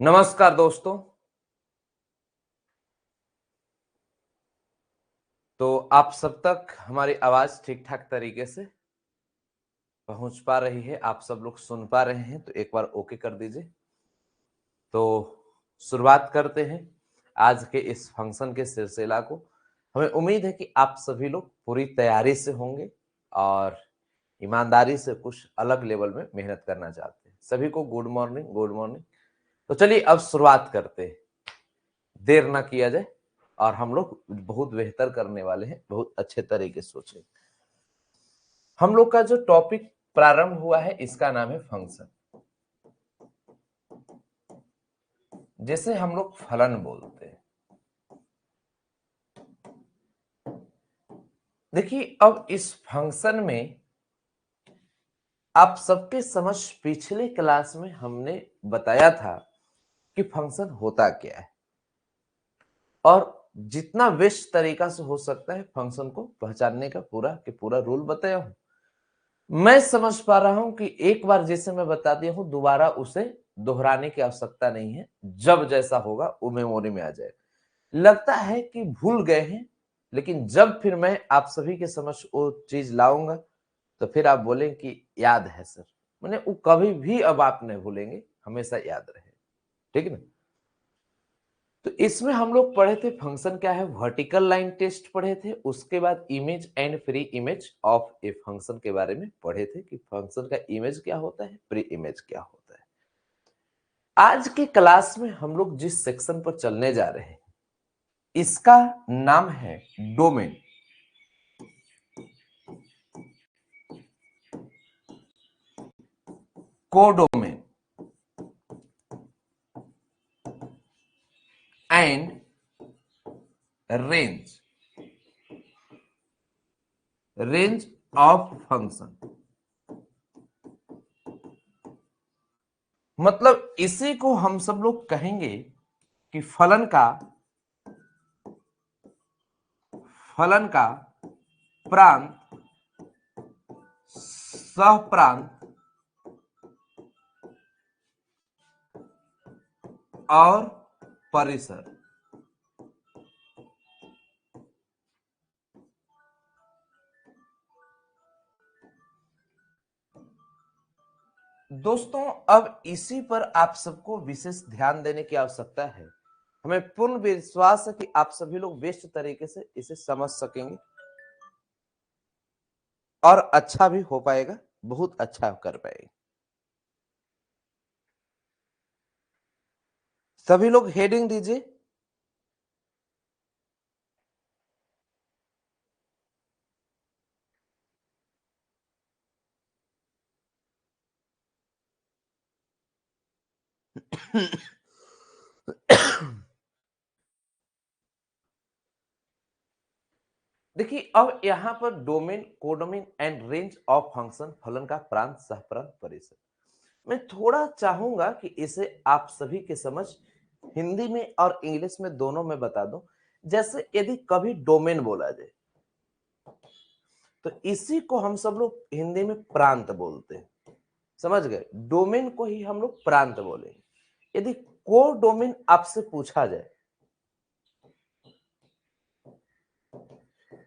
नमस्कार दोस्तों। तो आप सब तक हमारी आवाज ठीक ठाक तरीके से पहुंच पा रही है, आप सब लोग सुन पा रहे हैं, तो एक बार ओके कर दीजिए। तो शुरुआत करते हैं आज के इस फंक्शन के सिलसिला को। हमें उम्मीद है कि आप सभी लोग पूरी तैयारी से होंगे और ईमानदारी से कुछ अलग लेवल में मेहनत करना चाहते हैं। सभी को गुड मॉर्निंग, गुड मॉर्निंग। तो चलिए अब शुरुआत करते हैं, देर ना किया जाए और हम लोग बहुत बेहतर करने वाले हैं, बहुत अच्छे तरीके से सोचें। हम लोग का जो टॉपिक प्रारंभ हुआ है इसका नाम है फंक्शन, जिसे हम लोग फलन बोलते हैं। देखिए अब इस फंक्शन में आप सबके समझ पिछले क्लास में हमने बताया था कि फंक्शन होता क्या है और जितना बेस्ट तरीका से हो सकता है फंक्शन को पहचानने का पूरा रूल बताया हूं। मैं समझ पा रहा हूं कि एक बार जैसे मैं बता दिया हूं दोबारा उसे दोहराने की आवश्यकता नहीं है, जब जैसा होगा वो मेमोरी में आ जाएगा। लगता है कि भूल गए हैं, लेकिन जब फिर मैं आप सभी के समझ वो चीज लाऊंगा तो फिर आप बोलें कि याद है सर। मैंने वो कभी भी अब आप नहीं भूलेंगे, हमेशा याद रहे। ठीक है ना? तो इसमें हम लोग पढ़े थे फंक्शन क्या है, वर्टिकल लाइन टेस्ट पढ़े थे, उसके बाद image and free image of a function के बारे में पढ़े थे कि फंक्शन का इमेज क्या होता है, फ्री इमेज क्या होता है। आज के क्लास में हम लोग जिस सेक्शन पर चलने जा रहे हैं इसका नाम है domain. Codomain and range range of function. मतलब इसी को हम सब लोग कहेंगे कि फलन का प्रांत, सह प्रांत और परिसर। दोस्तों अब इसी पर आप सबको विशेष ध्यान देने की आवश्यकता है। हमें पूर्ण विश्वास है कि आप सभी लोग बेस्ट तरीके से इसे समझ सकेंगे और अच्छा भी हो पाएगा, बहुत अच्छा कर पाएंगे। सभी लोग हेडिंग दीजिए। देखिए अब यहां पर domain, codomain and range of function, फलन का प्रांत, सहप्रांत, परिसर। मैं थोड़ा चाहूंगा कि इसे आप सभी के समझ हिंदी में और इंग्लिश में दोनों में बता दूं। जैसे यदि कभी डोमेन बोला जाए तो इसी को हम सब लोग हिंदी में प्रांत बोलते हैं। समझ गए? डोमेन को ही हम लोग प्रांत बोलेंगे। यदि को डोमेन आपसे पूछा जाए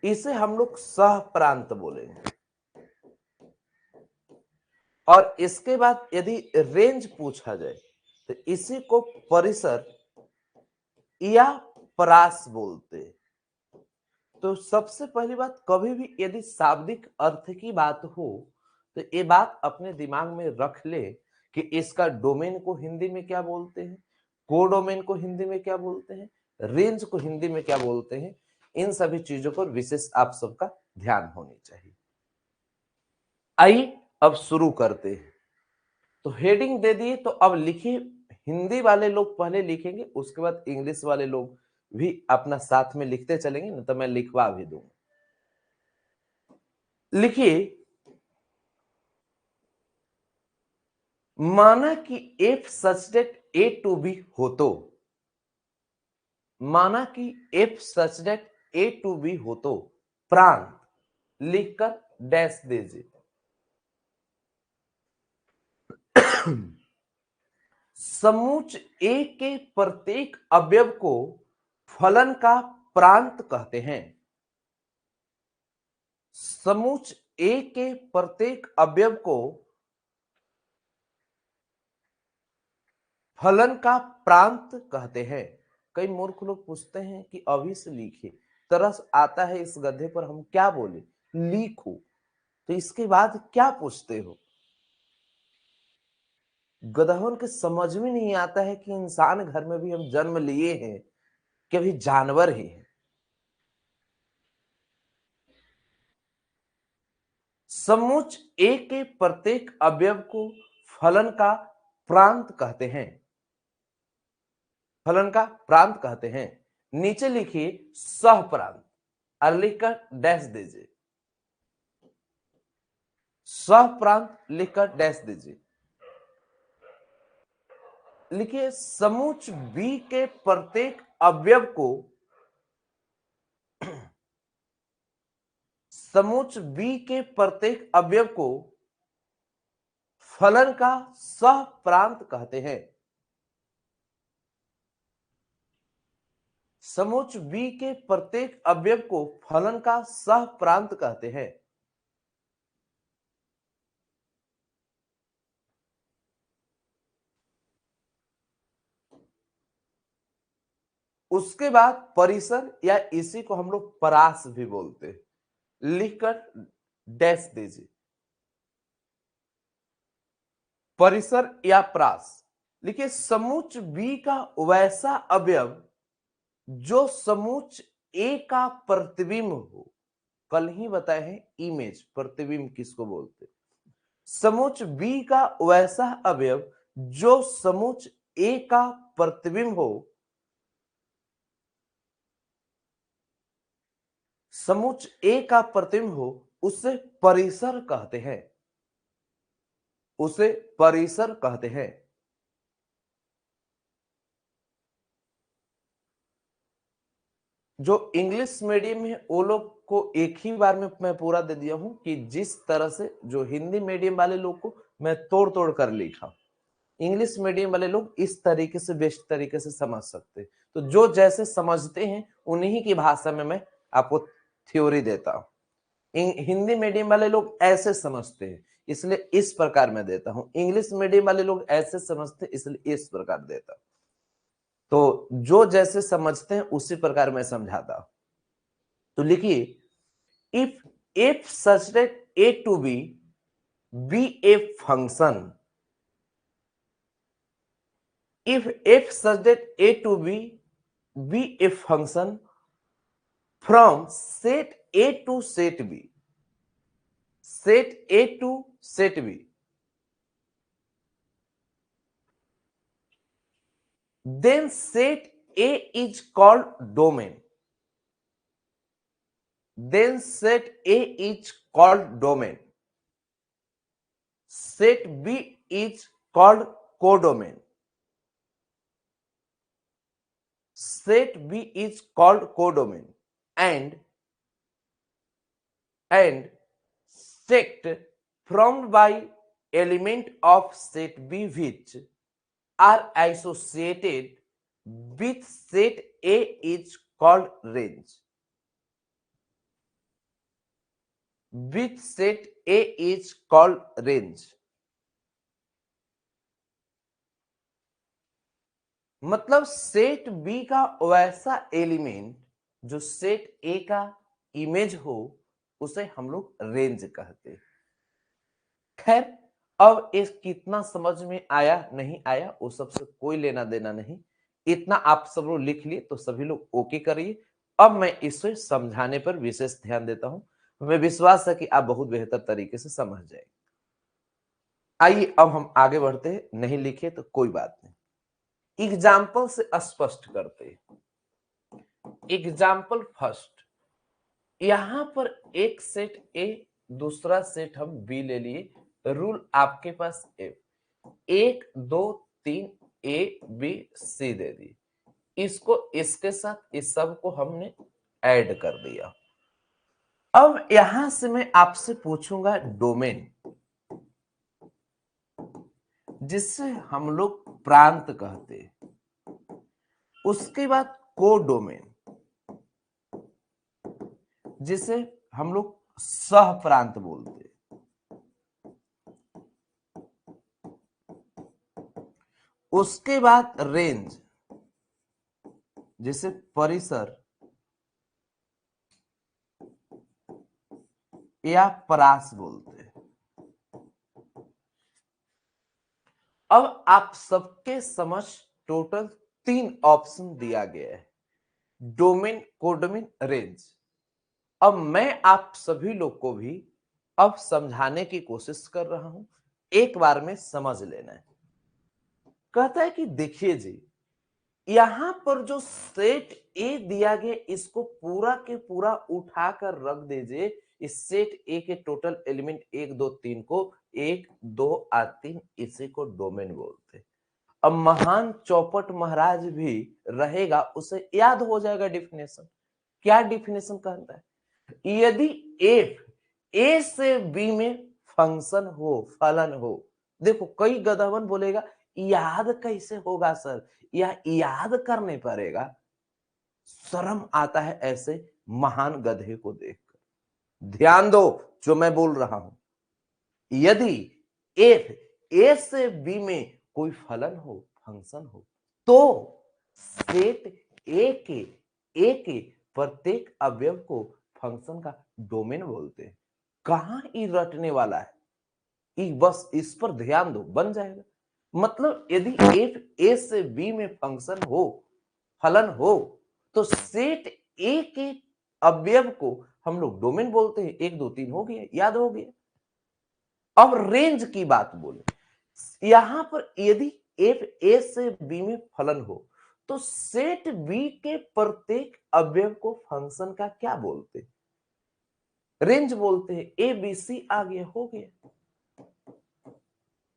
इसे हम लोग सह प्रांत बोलेंगे। और इसके बाद यदि रेंज पूछा जाए तो इसी को परिसर या परास बोलते हैं। तो सबसे पहली बात, कभी भी यदि शाब्दिक अर्थ की बात हो तो ये बात अपने दिमाग में रख ले कि इसका डोमेन को हिंदी में क्या बोलते हैं, कोडोमेन को हिंदी में क्या बोलते हैं, रेंज को हिंदी में क्या बोलते हैं। इन सभी चीजों पर विशेष आप सबका ध्यान होनी चाहिए। आइए अब शुरू करते हैं। तो हेडिंग दे दिए, तो अब लिखिए। हिंदी वाले लोग पहले लिखेंगे, उसके बाद इंग्लिश वाले लोग भी अपना साथ में लिखते चलेंगे, ना तो मैं लिखवा भी दूंगा। लिखिए, माना कि f such that A to B हो तो, माना कि f such that A to B हो तो प्रांत लिखकर डैश दीजिए। समूच ए के प्रत्येक अवयव को फलन का प्रांत कहते हैं। समूच ए के प्रत्येक अवयव को फलन का प्रांत कहते हैं। कई मूर्ख लोग पूछते हैं कि अभी से लिखिए, तरस आता है इस गधे पर, हम क्या बोले, लिखो। तो इसके बाद क्या पूछते हो? गधों के समझ में नहीं आता है कि इंसान घर में भी हम जन्म लिए हैं कि अभी जानवर ही हैं। समूच ए के प्रत्येक अवयव को फलन का प्रांत कहते हैं। फलन का प्रांत कहते हैं। नीचे लिखिए सह प्रांत, और लिखकर डैश दीजिए। सह प्रांत लिखकर डैश दीजिए। लिखिए समूच बी के प्रत्येक अवयव को, समूच बी के प्रत्येक अवयव को फलन का सह प्रांत कहते हैं। समूच बी के प्रत्येक अवयव को फलन का सह प्रांत कहते हैं। उसके बाद परिसर, या इसी को हम लोग परास भी बोलते हैं, लिखकर डैश दीजिए। परिसर या प्रास। लिखिए समूच बी का वैसा अवयव जो समूच ए का प्रतिबिंब हो। कल ही बताए हैं इमेज, प्रतिबिंब किसको बोलते। समूच बी का वैसा अवयव जो समूच ए का प्रतिबिंब हो। समूच ए का प्रतिबिंब हो उसे परिसर कहते हैं। उसे परिसर कहते हैं। जो इंग्लिश मीडियम है वो लोग को एक ही बार में मैं पूरा दे दिया हूं कि जिस तरह से जो हिंदी मीडियम वाले लोग को मैं तोड़ तोड़ कर लिखा, इंग्लिश मीडियम वाले लोग इस तरीके से बेस्ट तरीके से समझ सकते हैं। तो जो जैसे समझते हैं उन्हीं की भाषा में मैं आपको थ्योरी देता हूं। हिंदी मीडियम वाले लोग ऐसे समझते हैं इसलिए इस प्रकार मैं देता हूं, इंग्लिश मीडियम वाले लोग ऐसे समझते हैं इसलिए इस प्रकार देता हूं। तो जो जैसे समझते हैं उसी प्रकार मैं समझाता हूं। तो लिखिए if f such that A to B a function, if f such that a to be a function from set a to set b, set a to set b, then set a is called domain, then set a is called domain, set b is called codomain, set b is called codomain, and set formed by element of set b which are associated with set A is called range. With set A is called range. मतलब set B का वैसा element जो set ए का image हो उसे हम लोग range कहते हैं। खैर अब इस कितना समझ में आया नहीं आया वो सबसे कोई लेना देना नहीं, इतना आप सब लोग लिख लिए तो सभी लोग ओके करिए। अब मैं इसे समझाने पर विशेष ध्यान देता हूं, हमें विश्वास है कि आप बहुत बेहतर तरीके से समझ जाएंगे। आइए अब हम आगे बढ़ते हैं, नहीं लिखे तो कोई बात नहीं, एग्जाम्पल से स्पष्ट करते हैं। एग्जाम्पल फर्स्ट, यहां पर एक सेट ए दूसरा सेट हम बी ले लिए, रूल आपके पास ए, 1 2 3 ए बी सी दे दी, इसको इसके साथ इस सब को हमने ऐड कर दिया। अब यहां से मैं आपसे पूछूंगा डोमेन, जिससे हम लोग प्रांत कहते हैं। उसके बाद कोडोमेन, जिसे हम लोग सह प्रांत बोलते हैं। उसके बाद रेंज, जिसे परिसर या परास बोलते हैं। अब आप सबके समझ टोटल 3 ऑप्शन दिया गया है, डोमेन, कोडोमेन, रेंज। अब मैं आप सभी लोग को भी अब समझाने की कोशिश कर रहा हूं, एक बार में समझ लेना है। कहता है कि देखिए जी, यहां पर जो सेट ए दिया गया, इसको पूरा के पूरा उठाकर रख दीजिए। इस सेट ए के टोटल एलिमेंट 1 2 3 को 1 2 और 3, इसी को डोमेन बोलते हैं। अब महान चौपट महाराज भी रहेगा, उसे याद हो जाएगा डिफिनेशन। क्या डिफिनेशन कहता है? यदि एफ ए से बी में फंक्शन हो, फलन हो। देखो कई गधवन बोलेगा याद कैसे होगा सर, या याद करने पड़ेगा। शर्म आता है ऐसे महान गधे को देखकर। ध्यान दो जो मैं बोल रहा हूं। यदि एफ ए से बी में कोई फलन हो, फंक्शन हो, तो सेट ए के प्रत्येक अवयव को फंक्शन का डोमेन बोलते हैं। कहां ये रटने वाला है, ये बस इस पर ध्यान दो, बन जाएगा। मतलब यदि एफ ए से बी में फंक्शन हो, फलन हो, तो सेट ए के अवयव को हम लोग डोमेन बोलते हैं। 1 2 3 हो गया, याद हो गया। अब रेंज की बात बोले, यहां पर यदि एफ ए से बी में फलन हो, तो सेट बी के प्रत्येक अवयव को फंक्शन का क्या बोलते हैं? रेंज बोलते हैं। ए बी सी आ गया, हो गया।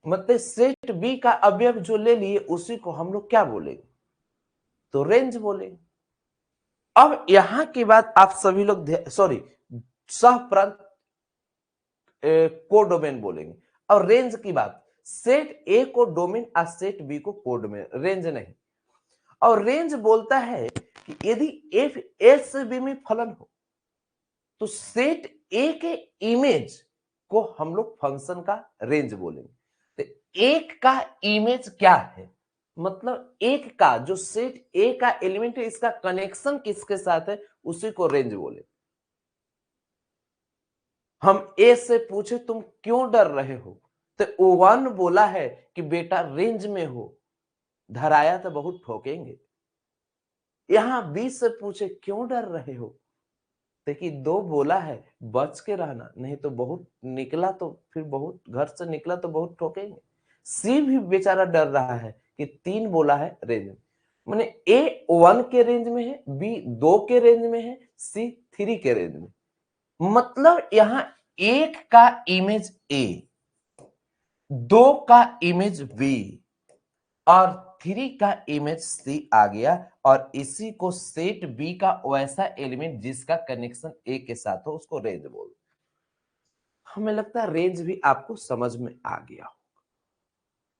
मतलब सेट बी का अवयव जो ले लिए उसी को हम लोग क्या बोलेंगे? तो रेंज बोलेंगे। अब यहां की बात आप सभी लोग सॉरी सह प्रांत को डोमेन बोलेंगे। और रेंज की बात, सेट ए को डोमेन और सेट बी को कोडोमेन, रेंज नहीं। और रेंज बोलता है कि यदि एफ ए से बी में फलन हो, तो सेट ए के इमेज को हम लोग फंक्शन का रेंज बोलेंगे। तो एक का इमेज क्या है? मतलब एक का जो सेट ए का एलिमेंट है, इसका कनेक्शन किसके साथ है, उसी को रेंज बोले। हम ए से पूछे तुम क्यों डर रहे हो, तो ओवन बोला है कि बेटा रेंज में हो, धराया तो बहुत ठोकेंगे। यहां बी से पूछे क्यों डर रहे हो, देखिए 2 बोला है बच के रहना, नहीं तो बहुत निकला तो फिर बहुत, घर से निकला तो बहुत ठोकेंगे। सी भी बेचारा डर रहा है कि 3 बोला है रेंज में, माने ए 1 के रेंज में है, बी 2 के रेंज में है, सी 3 के रेंज में। मतलब यहां 1 का इमेज ए, 2 का इमेज बी और 3 का इमेज सी आ गया। और इसी को सेट बी का वैसा एलिमेंट जिसका कनेक्शन ए के साथ हो, उसको रेंज बोल। हमें लगता है रेंज भी आपको समझ में आ गया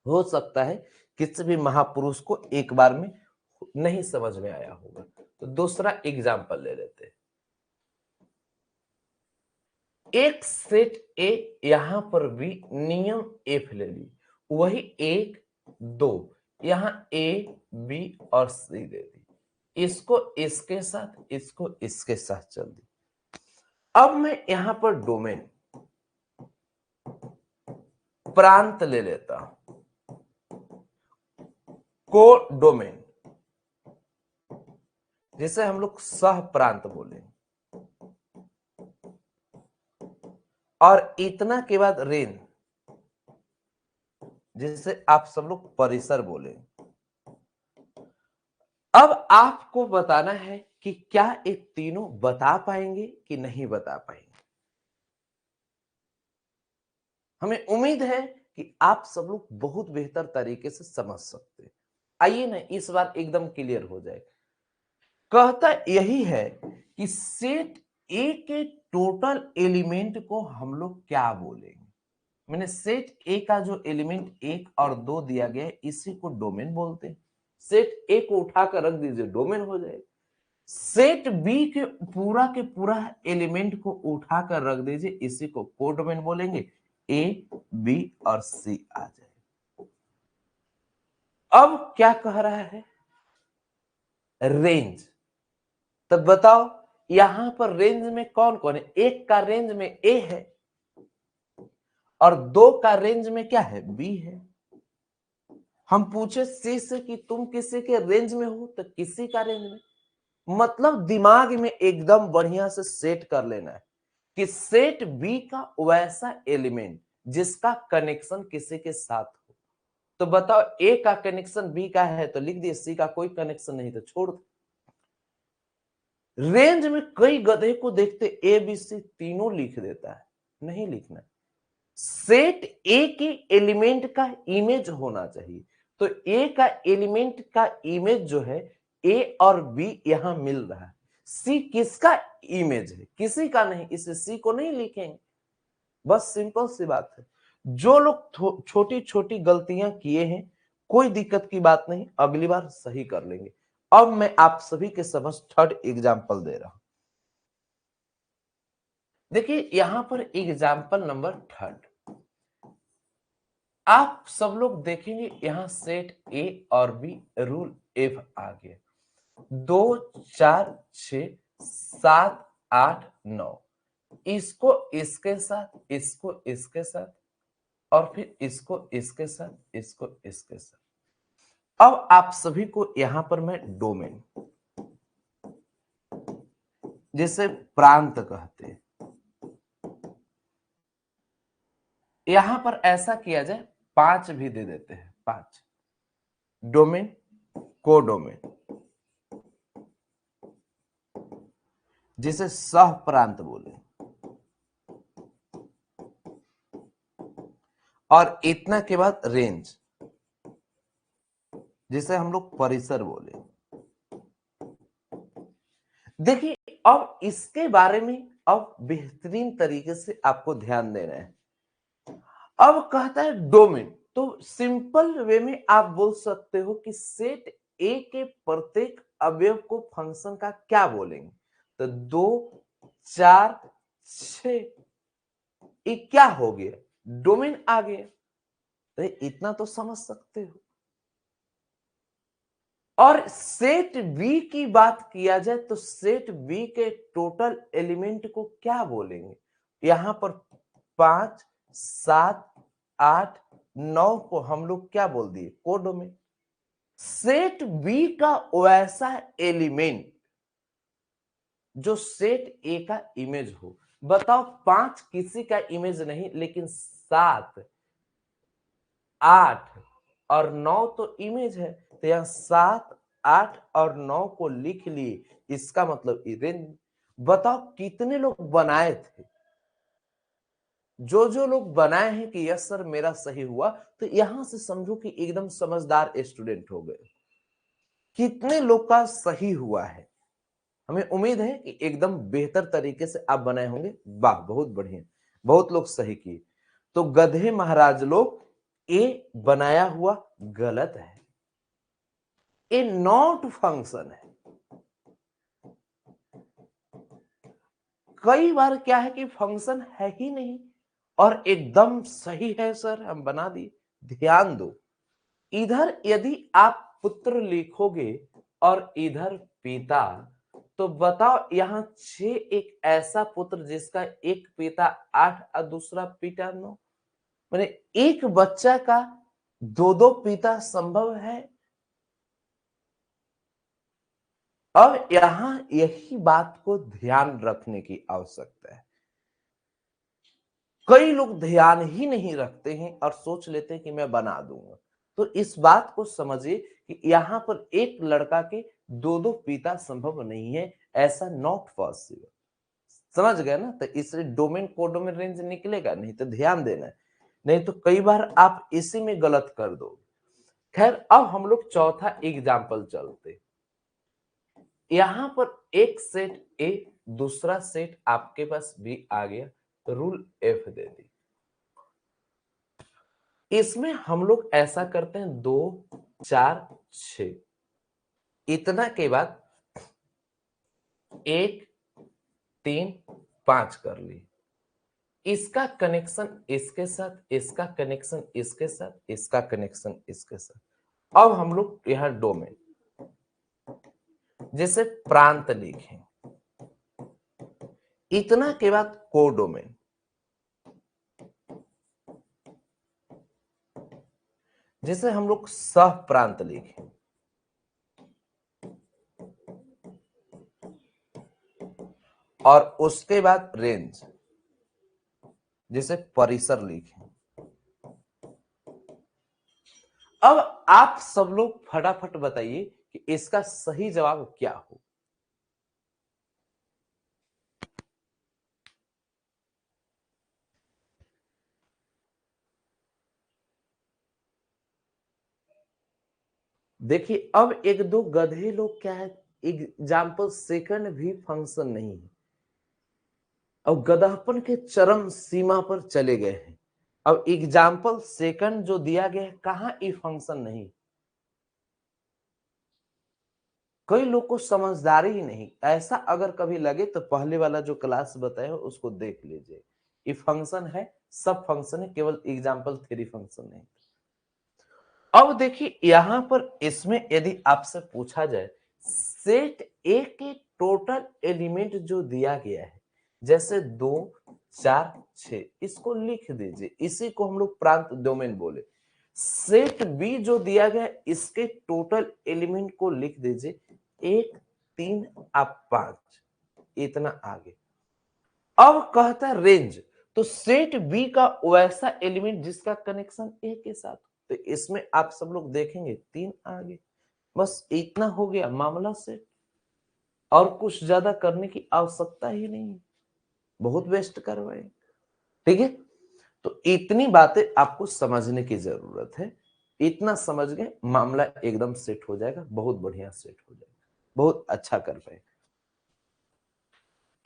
हो सकता है किसी भी महापुरुष को एक बार में नहीं समझ में आया होगा। तो दूसरा एग्जाम्पल ले लेते हैं। एक सेट ए, यहां पर भी नियम एफ ले ली, वही 1 2, यहां ए बी और सी दे दी, इसको इसके साथ, इसको इसके साथ चल दी। अब मैं यहां पर डोमेन, प्रांत ले लेता हूं, को डोमेन, जिसे हम लोग सह प्रांत बोले, और इतना के बाद रेंज, जिसे आप सब लोग परिसर बोले। अब आपको बताना है कि क्या ये तीनों बता पाएंगे कि नहीं बता पाएंगे। हमें उम्मीद है कि आप सब लोग बहुत बेहतर तरीके से समझ सकते हैं। आइए ना इस बार एकदम क्लियर हो जाए। कहता यही है कि सेट ए के टोटल एलिमेंट को हम लोग क्या बोलेंगे। मैंने सेट ए का जो एलिमेंट 1 और 2 दिया गया है इसी को डोमेन बोलते हैं। सेट ए को उठाकर रख दीजिए, डोमेन हो जाएगा। सेट बी के पूरा एलिमेंट को उठाकर रख दीजिए, इसी को कोडोमेन बोलेंगे। ए, बी और सी आ जाए। अब क्या कह रहा है? रेंज। तब बताओ यहां पर रेंज में कौन कौन है? एक का रेंज में ए है और 2 का रेंज में क्या है? बी है। हम पूछे सी से कि तुम किसी के रेंज में हो, तो किसी का रेंज में, मतलब दिमाग में एकदम बढ़िया से सेट कर लेना है कि सेट बी का वैसा एलिमेंट जिसका कनेक्शन किसी के साथ हो। तो बताओ ए का कनेक्शन बी का है तो लिख दिए, सी का कोई कनेक्शन नहीं तो छोड़ दो। रेंज में कई गधे को देखते ए बी सी तीनों लिख देता है, नहीं लिखना। सेट ए के एलिमेंट का इमेज होना चाहिए। तो ए का एलिमेंट का इमेज जो है ए और बी यहां मिल रहा है। सी किसका इमेज है? किसी का नहीं, इसे सी को नहीं लिखेंगे। बस सिंपल सी बात है। जो लोग छोटी छोटी गलतियां किए हैं, कोई दिक्कत की बात नहीं, अगली बार सही कर लेंगे। अब मैं आप सभी के समझ थर्ड एग्जाम्पल दे रहा हूं। देखिए यहां पर एग्जाम्पल नंबर थर्ड, आप सब लोग देखेंगे यहां सेट ए और बी, रूल एफ आ गया। 2, 4, 6, 7, 8, 9, इसको इसके साथ, इसको इसके साथ, और फिर इसको इसके साथ, इसको इसके साथ। अब आप सभी को यहां पर मैं डोमेन, जिसे प्रांत कहते हैं, यहां पर ऐसा किया जाए 5 भी दे देते हैं। 5 डोमेन, कोडोमेन, जिसे सह प्रांत बोले, और इतना के बाद रेंज, जिसे हम लोग परिसर बोले। देखिए अब इसके बारे में अब बेहतरीन तरीके से आपको ध्यान देना है। अब कहता है डोमेन, तो सिंपल वे में आप बोल सकते हो कि सेट ए के प्रत्येक अवयव को फंक्शन का क्या बोलेंगे? तो 2, 4, 6, ये क्या हो गया? डोमेन आ गया। तो इतना तो समझ सकते हो। और सेट बी की बात किया जाए तो सेट बी के टोटल एलिमेंट को क्या बोलेंगे? यहां पर 5, 7, 8, 9 को हम लोग क्या बोल दिए? कोडोमेन। सेट बी का वैसा एलिमेंट जो सेट ए का इमेज हो। बताओ 5 किसी का इमेज नहीं, लेकिन 7, 8 और 9 तो इमेज है। तो यहां 7, 8 और 9 को लिख लिए, इसका मतलब रेंज। बताओ कितने लोग बनाए थे? जो जो लोग बनाए हैं कि यस सर मेरा सही हुआ, तो यहां से समझो कि एकदम समझदार स्टूडेंट हो गए। कितने लोग का सही हुआ है? हमें उम्मीद है कि एकदम बेहतर तरीके से आप बनाए होंगे। वाह बहुत बढ़िया, बहुत लोग सही किए। तो गधे महाराज लोग, ए बनाया हुआ गलत है, ए नॉट फंक्शन है। कई बार क्या है कि फंक्शन है ही नहीं और एकदम सही है सर हम बना दिए। ध्यान दो, इधर यदि आप पुत्र लिखोगे और इधर पिता, तो बताओ यहां 6 एक ऐसा पुत्र जिसका एक पिता 8 और दूसरा पिता 9, मैंने एक बच्चा का दो दो पिता संभव है? अब यहां यही बात को ध्यान रखने की आवश्यकता है। कई लोग ध्यान ही नहीं रखते हैं और सोच लेते हैं कि मैं बना दूंगा। तो इस बात को समझिए कि यहां पर एक लड़का के दो दो पिता संभव नहीं है, ऐसा नॉट पॉसिबल। समझ गए ना? तो इसलिए डोमेन कोडोमेन रेंज निकलेगा नहीं, तो ध्यान देना है, नहीं तो कई बार आप इसी में गलत कर दो। खैर अब हम लोग चौथा एग्जाम्पल चलते। यहां पर एक सेट ए, दूसरा सेट आपके पास बी आ गया, तो रूल एफ दे दी। इसमें हम लोग ऐसा करते हैं 2 4 6, इतना के बाद 1 3 5 कर ली। इसका कनेक्शन इसके साथ, इसका कनेक्शन इसके साथ, इसका कनेक्शन इसके साथ। अब हम लोग यहां डोमेन, जैसे प्रांत लिखें, इतना के बाद कोडोमेन, जैसे हम लोग सह प्रांत लिखें, और उसके बाद रेंज, जैसे परिसर लिखें। अब आप सब लोग फटाफट बताइए कि इसका सही जवाब क्या हो। देखिए, अब एक दो गधे लोग क्या है, एग्जाम्पल सेकंड भी फंक्शन नहीं है, अब गधापन के चरम सीमा पर चले गए हैं। अब एग्जाम्पल सेकंड जो दिया गया है, कहां ई फंक्शन नहीं। कई लोग को समझदारी ही नहीं, ऐसा अगर कभी लगे तो पहले वाला जो क्लास बताया उसको देख लीजिए। ये फंक्शन है, सब फंक्शन है, केवल एग्जाम्पल थ्योरी फंक्शन नहीं। अब देखिए यहां पर इसमें यदि आपसे पूछा जाए सेट ए के टोटल एलिमेंट जो दिया गया है, जैसे 2 4 6, इसको लिख दीजिए, इसी को हम लोग प्रांत डोमेन बोले। सेट बी जो दिया गया है, इसके टोटल एलिमेंट को लिख दीजिए, 1 3 आप 5, इतना आगे। अब कहता है रेंज, तो सेट बी का वैसा एलिमेंट जिसका कनेक्शन ए के साथ, तो इसमें आप सब लोग देखेंगे 3 आगे। बस इतना हो गया मामला से, और कुछ ज्यादा करने की आवश्यकता ही नहीं है, बहुत बेस्ट करवाए। ठीक है, तो इतनी बातें आपको समझने की जरूरत है। इतना समझ गए, मामला एकदम सेट हो जाएगा, बहुत बढ़िया सेट हो जाएगा, बहुत अच्छा कर पाए।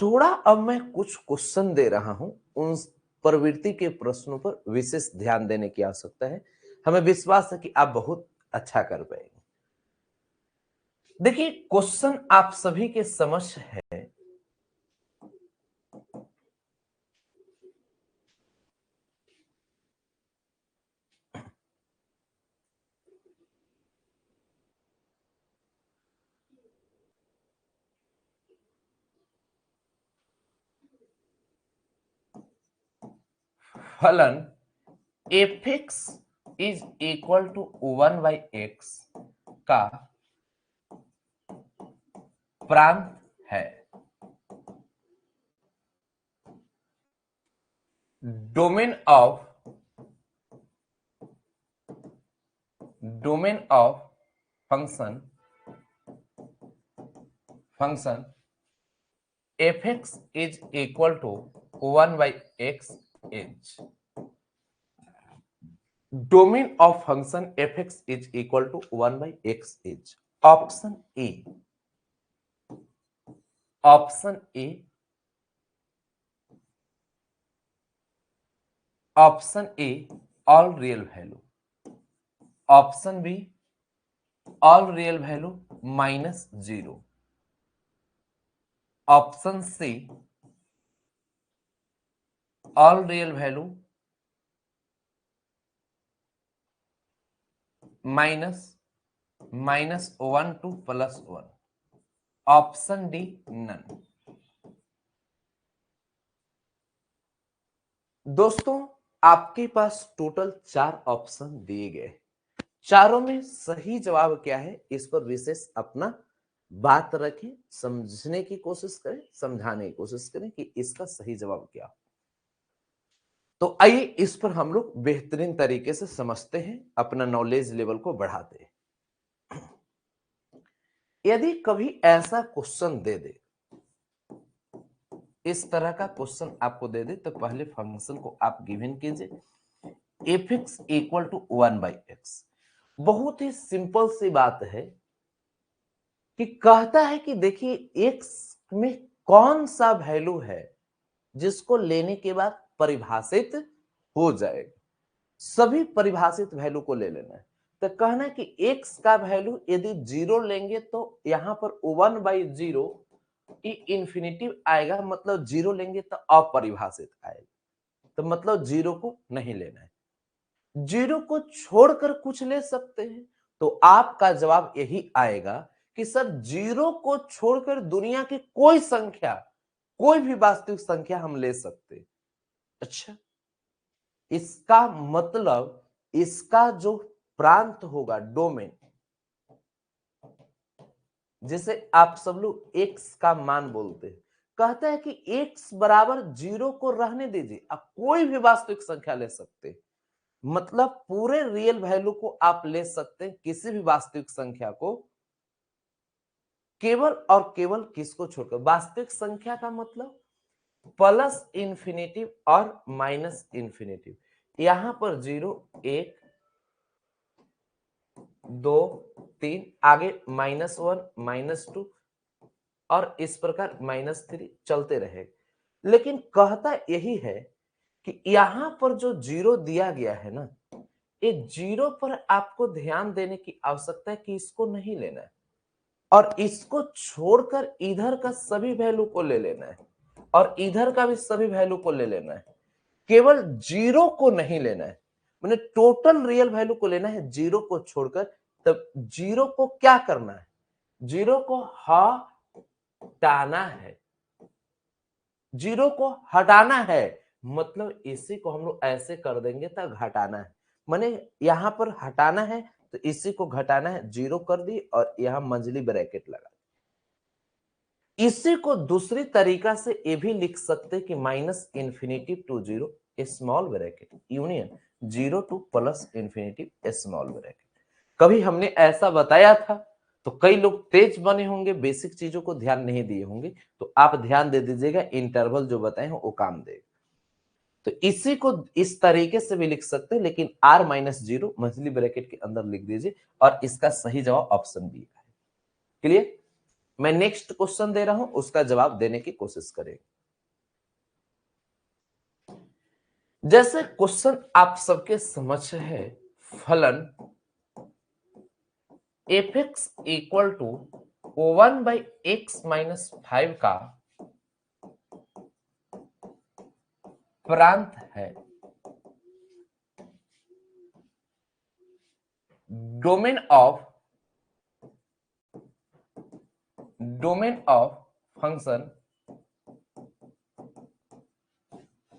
थोड़ा अब मैं कुछ क्वेश्चन दे रहा हूं, उन प्रवृत्ति के प्रश्नों पर विशेष ध्यान देने की आवश्यकता है। हमें विश्वास है कि आप बहुत अच्छा कर पाएंगे। देखिए, क्वेश्चन आप सभी के समक्ष है। फलन F x is equal to 1/x का प्रांत है। Domain of function F x is equal to 1/x is domain of function F x is equal to 1/x is option A, option A, option A all real value, option B all real value -0, option C all real value -1 to +1, option D none. दोस्तों, आपके पास total 4 option दिए गए, चारों में सही जवाब क्या है, इस पर विशेष अपना बात रखें, समझने की कोशिश करें, समझाने की कोशिश करें कि इसका सही जवाब क्या हो। तो आइए इस पर हम लोग बेहतरीन तरीके से समझते हैं, अपना नॉलेज लेवल को बढ़ाते हैं। यदि कभी ऐसा क्वेश्चन दे दे, इस तरह का क्वेश्चन आपको दे दे, तो पहले फंक्शन को आप गिवन कीजिए F X equal to 1/x। बहुत ही सिंपल सी बात है कि कहता है कि देखिए x में कौन सा वैल्यू है जिसको लेने के बाद परिभाषित हो जाएगा। सभी परिभाषित वैल्यू को ले लेना है। तो कहना है कि x का वैल्यू यदि 0 लेंगे तो यहां पर 1/0 इंफिनिटिव आएगा, मतलब 0 लेंगे तो अपरिभाषित आएगा, तो मतलब 0 को नहीं लेना है। 0 को छोड़कर कुछ ले सकते हैं, तो आपका जवाब यही आएगा कि सर 0 को छोड़कर दुनिया की कोई संख्या, कोई भी वास्तविक संख्या हम ले सकते हैं। अच्छा, इसका मतलब इसका जो प्रांत होगा, डोमेन, जिसे आप सब लोग x का मान बोलते हैं, कहता है कि x बराबर 0 को रहने दीजिए, आप कोई भी वास्तविक संख्या ले सकते हैं। मतलब पूरे रियल वैल्यू को आप ले सकते हैं, किसी भी वास्तविक संख्या को, केवल और केवल किसको छोड़कर, वास्तविक संख्या का मतलब प्लस इंफिनिटिव और माइनस इंफिनिटिव। यहां पर 0, 1, 2, 3, आगे -1, -2 और इस प्रकार -3 चलते रहे। लेकिन कहता यही है कि यहां पर जो 0 दिया गया है ना, ये 0 पर आपको ध्यान देने की आवश्यकता है कि इसको नहीं लेना है और इसको छोड़कर इधर का सभी वैल्यू को ले लेना है और इधर का भी सभी वैल्यू को ले लेना है। केवल 0 को नहीं लेना है, मैंने टोटल रियल वैल्यू को लेना है 0 को छोड़कर। तब 0 को क्या करना है, 0 को हटाना है, 0 को हटाना है, मतलब इसी को हम लोग ऐसे कर देंगे तो घटाना है, माने यहां पर हटाना है तो इसी को घटाना है, 0 कर दी और यहां मंझली ब्रैकेट लगा। इसी को दूसरी तरीका से ये भी लिख सकते कि -infinity to 0 small bracket union 0 to plus infinity small bracket. कभी हमने ऐसा बताया था तो कई लोग तेज बने होंगे, बेसिक चीजों को ध्यान नहीं दिए होंगे, तो आप ध्यान दे दीजिएगा, इंटरवल जो बताए हैं वो काम देगा। तो इसी को इस तरीके से भी लिख सकते हैं, लेकिन r-0 मंझली ब्रैकेट के अंदर लिख दीजिए और इसका सही जवाब ऑप्शन बी है। क्लियर? मैं नेक्स्ट क्वेश्चन दे रहा हूं, उसका जवाब देने की कोशिश करें। जैसे क्वेश्चन आप सबके समझ है, फलन f(x) इक्वल टू 1/x-5 का प्रांत है, domain of function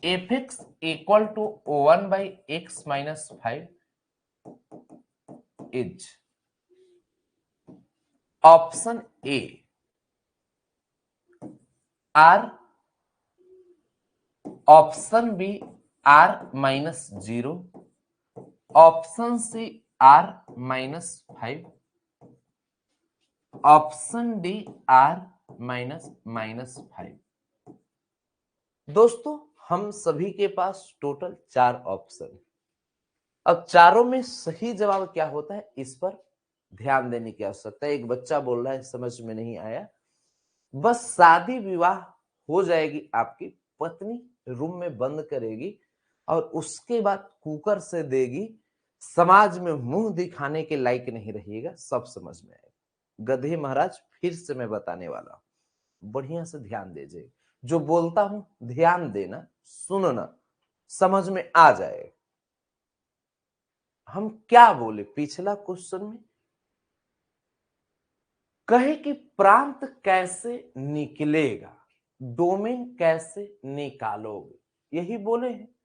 f(x) equal to 1/x-5 is option A r, option B r-0, option C r-5, option D r-5। दोस्तों हम सभी के पास टोटल 4 ऑप्शन, अब चारों में सही जवाब क्या होता है इस पर ध्यान देने की आवश्यकता है। एक बच्चा बोल रहा है समझ में नहीं आया, बस शादी विवाह हो जाएगी, आपकी पत्नी रूम में बंद करेगी और उसके बाद कुकर से देगी, समाज में मुंह दिखाने के लायक नहीं रहिएगा, सब समझ में आएगा। गधे महाराज फिर से मैं बताने वाला हूं, बढ़िया से ध्यान दीजिए, जो बोलता हूं ध्यान देना, सुनना, समझ में आ जाएगा। हम क्या बोले पिछला क्वेश्चन में, कहे कि प्रांत कैसे निकलेगा, डोमेन कैसे निकालोगे, यही बोले हैं।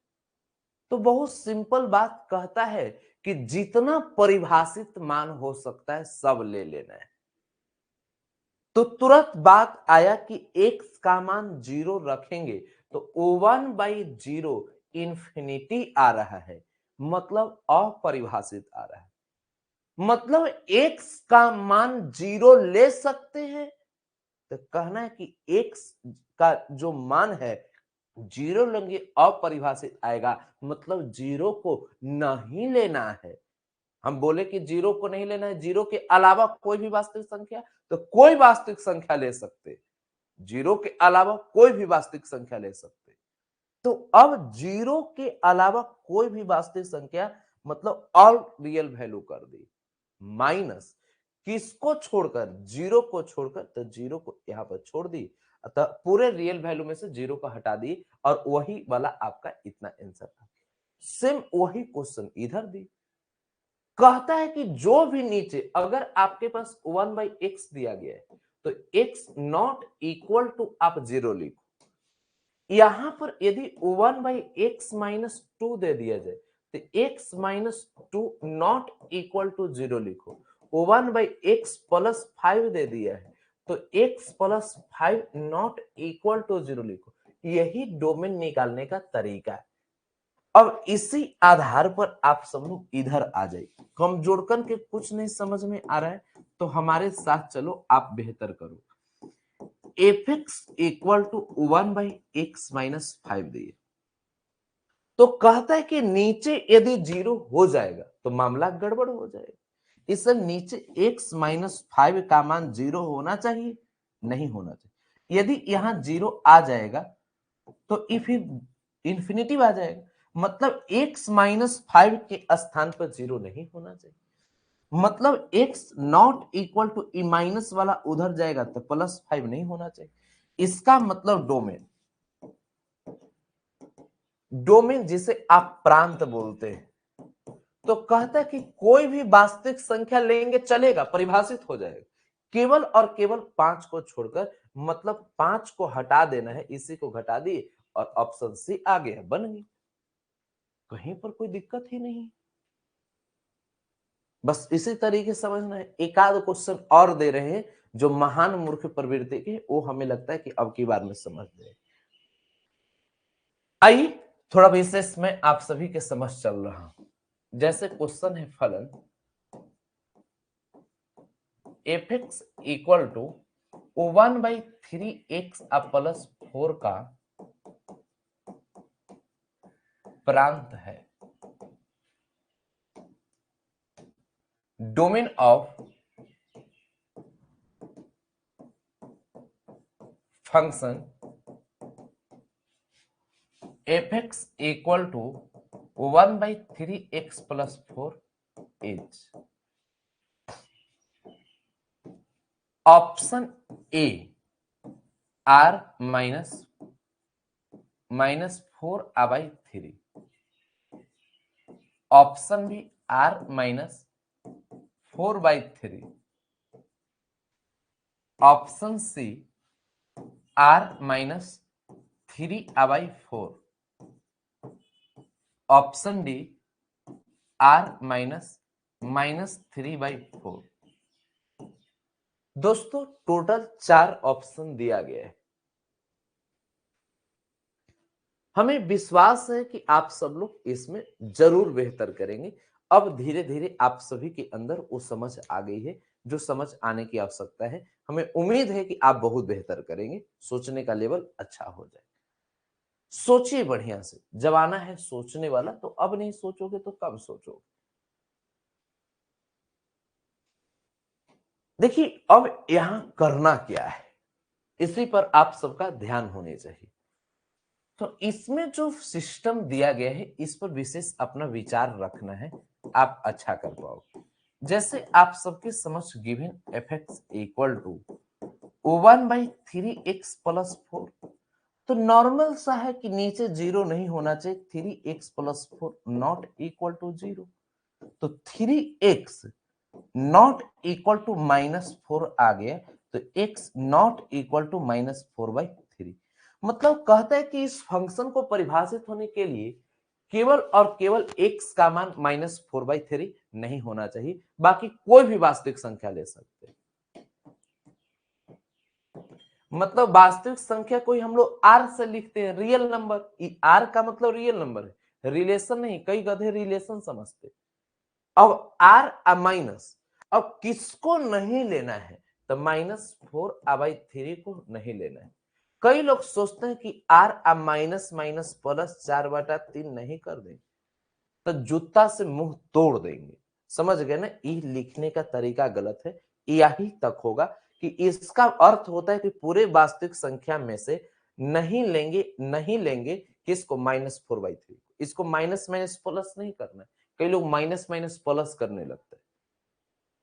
तो बहुत सिंपल बात कहता है कि जितना परिभाषित मान हो सकता है सब ले लेना है। तो तुरंत बात आया कि x का मान 0 रखेंगे तो 1/0 इंफिनिटी आ रहा है, मतलब अपरिभाषित आ रहा है, मतलब x का मान 0 ले सकते हैं। तो कहना है कि x का जो मान है 0 लेंगे अपरिभाषित आएगा, मतलब 0 को नहीं लेना है। हम बोले कि 0 को नहीं लेना है, 0 के अलावा कोई भी वास्तविक संख्या, तो कोई वास्तविक संख्या ले सकते, 0 के अलावा कोई भी वास्तविक संख्या ले सकते। तो अब जीरो के अलावा कोई भी वास्तविक संख्या मतलब ऑल रियल वैल्यू कर दी, माइनस किसको छोड़कर, जीरो को छोड़कर, तो जीरो को यहां पर छोड़ दी, अतः पूरे रियल वैल्यू में से जीरो को हटा दी और वही वाला आपका इतना आंसर था। सेम वही क्वेश्चन इधर दी, कहता है कि जो भी नीचे अगर आपके पास 1/x दिया गया है तो x नॉट इक्वल टू आप जीरो लिखो। यहां पर यदि 1/x माइनस टू दे दिया जाए तो x minus two not equal to zero लिखो। 1/x प्लस 5 दे दिया है तो x प्लस 5 नॉट इक्वल टू जीरो लिखो। यही डोमेन निकालने का तरीका है। अब इसी आधार पर आप सब लोग इधर आ जाइए। कमजोर करके कुछ नहीं समझ में आ रहा है तो हमारे साथ चलो, आप बेहतर करो। fx equal to 1/x minus 5 दिए, तो कहता है कि नीचे यदि जीरो हो जाएगा तो मामला गड़बड़ हो जाएगा। इससे नीचे x माइनस 5 का मान जीरो होना चाहिए, नहीं होना चाहिए। यदि यहां जीरो आ जाएगा तो फिर इंफिनिटिव आ जाएगा, मतलब x माइनस 5 के स्थान पर जीरो नहीं होना चाहिए। मतलब x नॉट इक्वल टू ई माइनस वाला उधर जाएगा तो प्लस 5 नहीं होना चाहिए। इसका मतलब डोमेन, डोमेन जिसे आप प्रांत बोलते हैं, तो कहता है कि कोई भी वास्तविक संख्या लेंगे चलेगा, परिभाषित हो जाएगा, केवल और केवल 5 को छोड़कर, मतलब 5 को हटा देना है, इसी को घटा दिए और ऑप्शन सी आ गया, बन गई। कहीं पर कोई दिक्कत ही नहीं, बस इसी तरीके से समझना है। एक आध क्वेश्चन और दे रहे हैं जो महान मूर्ख प्रवृत्ति के, वो हमें लगता है कि अब की बार में समझ गए। आइए थोड़ा विशेष में आप सभी के समझ चल रहा हूं। जैसे क्वेश्चन है फलन fx equal to 1/3x plus 4 का प्रांत है। Domain of function fx equal to 1/3x plus 4 is option A r minus 4/3, option B r minus 4/3, option C r minus 3/4, option D r minus 3/4। दोस्तों total 4 option दिया गया है। हमें विश्वास है कि आप सब लोग इसमें जरूर बेहतर करेंगे। अब धीरे धीरे आप सभी के अंदर वो समझ आ गई है जो समझ आने की आवश्यकता है। हमें उम्मीद है कि आप बहुत बेहतर करेंगे, सोचने का लेवल अच्छा हो जाए। सोचिए बढ़िया से, जमाना है सोचने वाला, तो अब नहीं सोचोगे तो कब सोचोगे। देखिए अब यहां करना क्या है, इसी पर आप सबका ध्यान होने चाहिए। तो इसमें जो सिस्टम दिया गया है इस पर विशेष अपना विचार रखना है, आप अच्छा कर पाओगे। जैसे आप सबके समझ given fx equal to 1/3x plus 4, तो नॉर्मल सा है कि नीचे जीरो नहीं होना चाहिए, 3x plus 4 not equal to zero, तो 3x नॉट इक्वल टू -4 आ गया, तो x नॉट इक्वल टू -4/3। मतलब कहता है कि इस फंक्शन को परिभाषित होने के लिए केवल और केवल x का मान -4/3 नहीं होना चाहिए, बाकी कोई भी वास्तविक संख्या ले सकते हैं। मतलब वास्तविक संख्या कोई हम लोग r से लिखते हैं, रियल नंबर, r का मतलब रियल नंबर है, रिलेशन नहीं। कई गधे रिलेशन समझते। अब r माइनस, अब किसको नहीं लेना है, तो -4/3 को नहीं लेना है। कई लोग सोचते हैं कि r माइनस माइनस प्लस 4/3 नहीं कर देंगे तो जूता से मुंह तोड़ देंगे। समझ गए ना, ई लिखने का तरीका गलत है। यही तक होगा कि इसका अर्थ होता है कि पूरे वास्तविक संख्या में से नहीं लेंगे किसको, -4/3। इसको माइनस माइनस प्लस नहीं करना है, कई लोग माइनस माइनस प्लस करने लगते हैं,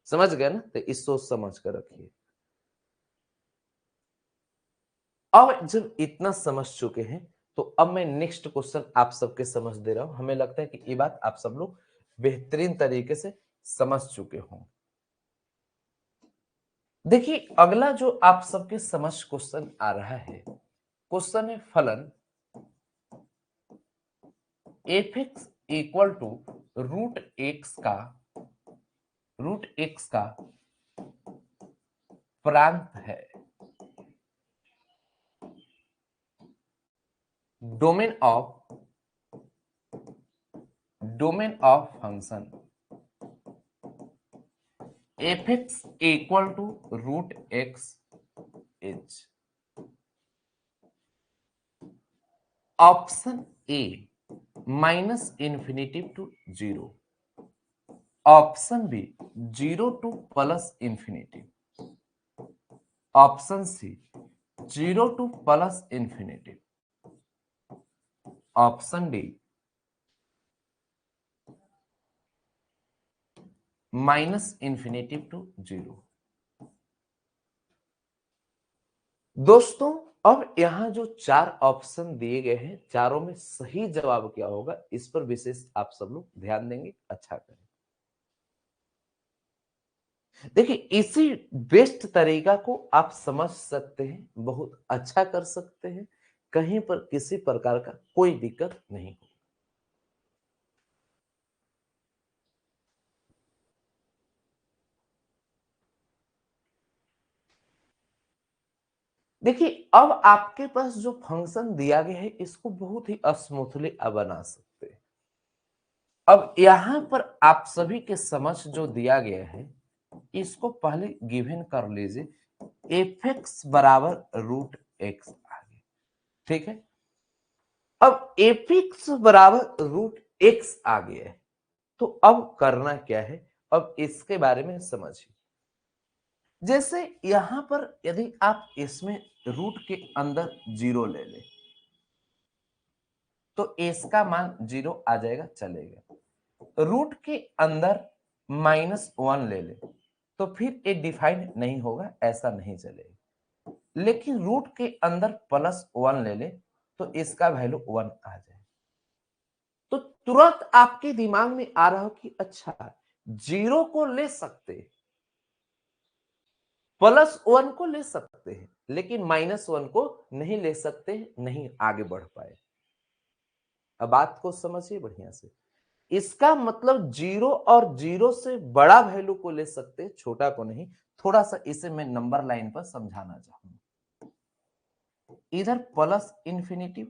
समझ गए ना? तो इस सोच समझ कर रखिए। अब जब इतना समझ चुके हैं तो अब मैं नेक्स्ट क्वेश्चन आप सबके समझ दे रहा हूं। हमें लगता है कि ये बात आप सब लोग बेहतरीन तरीके से समझ चुके हों। देखिए अगला जो आप सबके समझ क्वेश्चन आ रहा है, क्वेश्चन है फलन F X equal to root X का प्रांत है। Domain of function F X equal to root X is option A -∞ to 0, option B 0 to +∞, option C 0 to +∞, option D -∞ to 0। दोस्तों अब यहां जो चार ऑप्शन दिए गए हैं, चारों में सही जवाब क्या होगा इस पर विशेष आप सब लोग ध्यान देंगे, अच्छा करें। देखिए इसी बेस्ट तरीका को आप समझ सकते हैं, बहुत अच्छा कर सकते हैं, कहीं पर किसी प्रकार का कोई दिक्कत नहीं हो। देखिए अब आपके पास जो फंक्शन दिया गया है इसको बहुत ही स्मूथली आप बना सकते हैं। अब यहां पर आप सभी के समझ जो दिया गया है इसको पहले गिवन कर लीजिए, एफ एक्स बराबर रूट एक्स आ गया, ठीक है। अब एफ एक्स बराबर रूट एक्स आ गया है, तो अब करना क्या है, अब इसके बारे में समझिए। जैसे यहां पर यदि आप इसमें रूट के अंदर 0 ले ले तो इसका मान 0 आ जाएगा, चलेगा। रूट के अंदर -1 ले ले तो फिर ये डिफाइंड नहीं होगा, ऐसा नहीं चलेगा। लेकिन रूट के अंदर +1 ले ले तो इसका वैल्यू 1 आ जाए, तो तुरंत आपके दिमाग में आ रहा हो कि अच्छा 0 को ले सकते, +1 को ले सकते हैं, लेकिन -1 को नहीं ले सकते, नहीं आगे बढ़ पाए। अब बात को समझिए बढ़िया से, इसका मतलब 0 और 0 से बड़ा वैल्यू को ले सकते हैं, छोटा को नहीं। थोड़ा सा इसे मैं नंबर लाइन पर समझाना चाहूंगा। इधर +∞ -∞,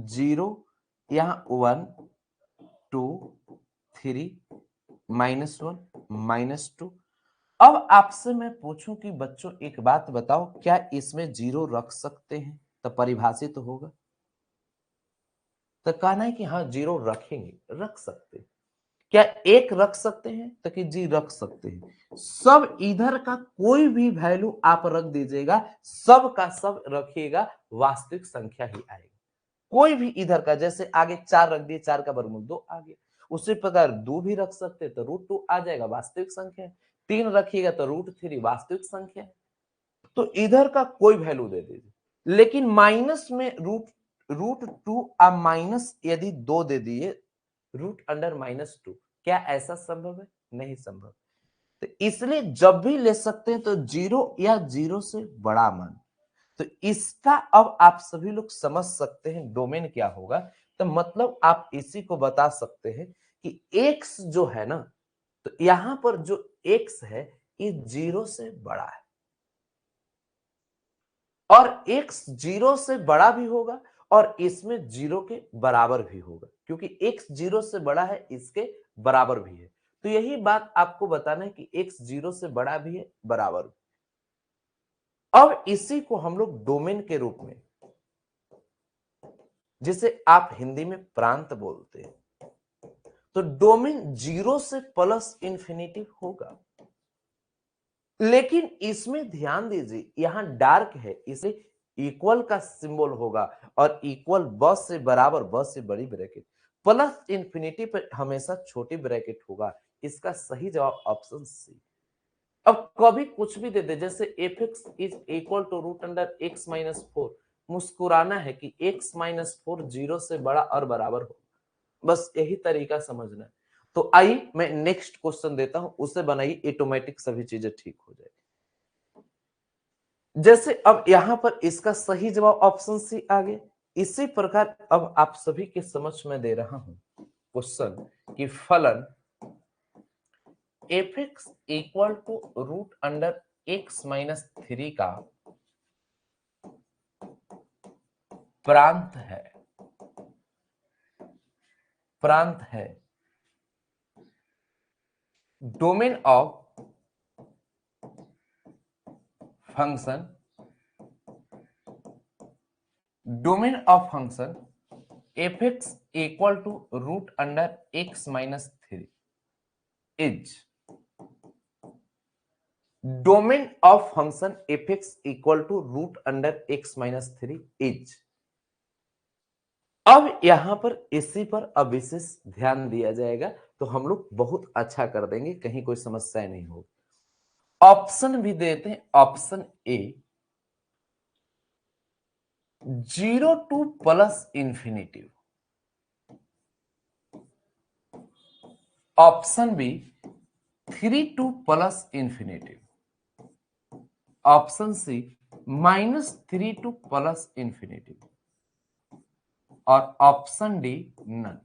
0 यहां 1 2 3 -1 -2। अब आपसे मैं पूछूं कि बच्चों एक बात बताओ, क्या इसमें 0 रख सकते हैं? तो परिभाषित तो होगा, तो कहना है कि हाँ 0 रखेंगे, रख सकते हैं। क्या 1 रख सकते हैं? तो कि जी रख सकते हैं। सब इधर का कोई भी वैल्यू आप रख दीजिएगा, सब का सब रखिएगा, वास्तविक संख्या ही आएगी। कोई भी इधर का, जैसे आगे 4 रख दिए, 4 का वर्गमूल 2 आ गया। उसी प्रकार 2 भी रख सकते हैं तो √2 आ जाएगा, वास्तविक संख्या है। 3 रखिएगा तो √3 वास्तविक संख्या है। तो इधर का कोई वैल्यू दे दीजिए, लेकिन माइनस में √2 आप माइनस यदि 2 दे दिए, √2, क्या ऐसा संभव है? नहीं संभव। तो इसलिए जब भी ले सकते हैं तो 0 या 0 से बड़ा मान। तो इसका अब आप सभी लोग समझ सकते हैं डोमेन क्या होगा। तो मतलब आप इसी को बता सकते हैं कि x जो है ना, तो यहां पर जो x है ये 0 से बड़ा है, और x 0 से बड़ा भी होगा और इसमें 0 के बराबर भी होगा, क्योंकि x 0 से बड़ा है, इसके बराबर भी है। तो यही बात आपको बताना है कि x 0 से बड़ा भी है, बराबर भी। अब इसी को हम लोग डोमेन के रूप में, जिसे आप हिंदी में प्रांत बोलते हैं, तो डोमेन 0 से +∞ होगा। लेकिन इसमें ध्यान दीजिए, यहां डार्क है, इसे इक्वल का सिंबल होगा और इक्वल ब से बराबर, ब से बड़ी ब्रैकेट, प्लस इंफिनिटी पर हमेशा छोटी ब्रैकेट होगा। इसका सही जवाब ऑप्शन सी। अब कभी कुछ भी दे दे, जैसे F x is equal to root under X minus four, मुस्कुराना है कि एक्स माइनस फोर जीरो से बड़ा और बराबर हो, बस यही तरीका समझना है। तो आइए मैं नेक्स्ट क्वेश्चन देता हूं, उसे बनाइए, ऑटोमेटिक सभी चीजें ठीक हो जाएगी। जैसे अब यहां पर इसका सही जवाब ऑप्शन सी आ गया। इसी प्रकार अब आप सभी के समझ में दे रहा हूं क्वेश्चन कि फलन F X equal to root under X minus three का प्रांत है, प्रांत है domain of function, domain of function F X equal to root under X minus three is, domain of function F X equal to root under X minus three is. अब यहां पर इसी पर अब विशेष ध्यान दिया जाएगा तो हम लोग बहुत अच्छा कर देंगे, कहीं कोई समस्या नहीं होगी। ऑप्शन भी देते हैं, option A 0 to plus infinity, option B 3 to plus infinity, option C -3 to plus infinity और ऑप्शन डी नन।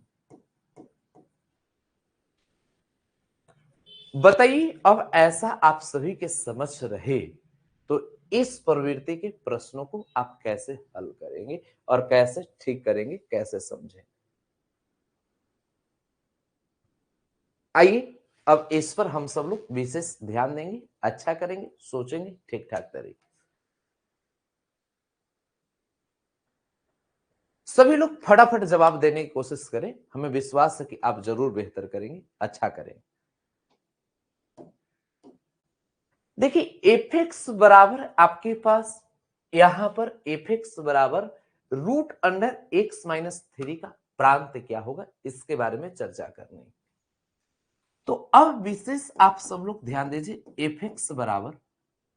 बताइए अब ऐसा आप सभी के समझ रहे तो इस प्रवृत्ति के प्रश्नों को आप कैसे हल करेंगे और कैसे ठीक करेंगे, कैसे समझें। आइए अब इस पर हम सब लोग विशेष ध्यान देंगे, अच्छा करेंगे, सोचेंगे ठीक ठाक तरीके। सभी लोग फटाफट जवाब देने की कोशिश करें, हमें विश्वास है कि आप जरूर बेहतर करेंगे, अच्छा करेंगे। देखिए एफ एक्स बराबर आपके पास यहां पर एफ एक्स बराबर root under X minus three का प्रांत क्या होगा, इसके बारे में चर्चा करनी। तो अब विशेष आप सब लोग ध्यान दीजिए, एफ एक्स बराबर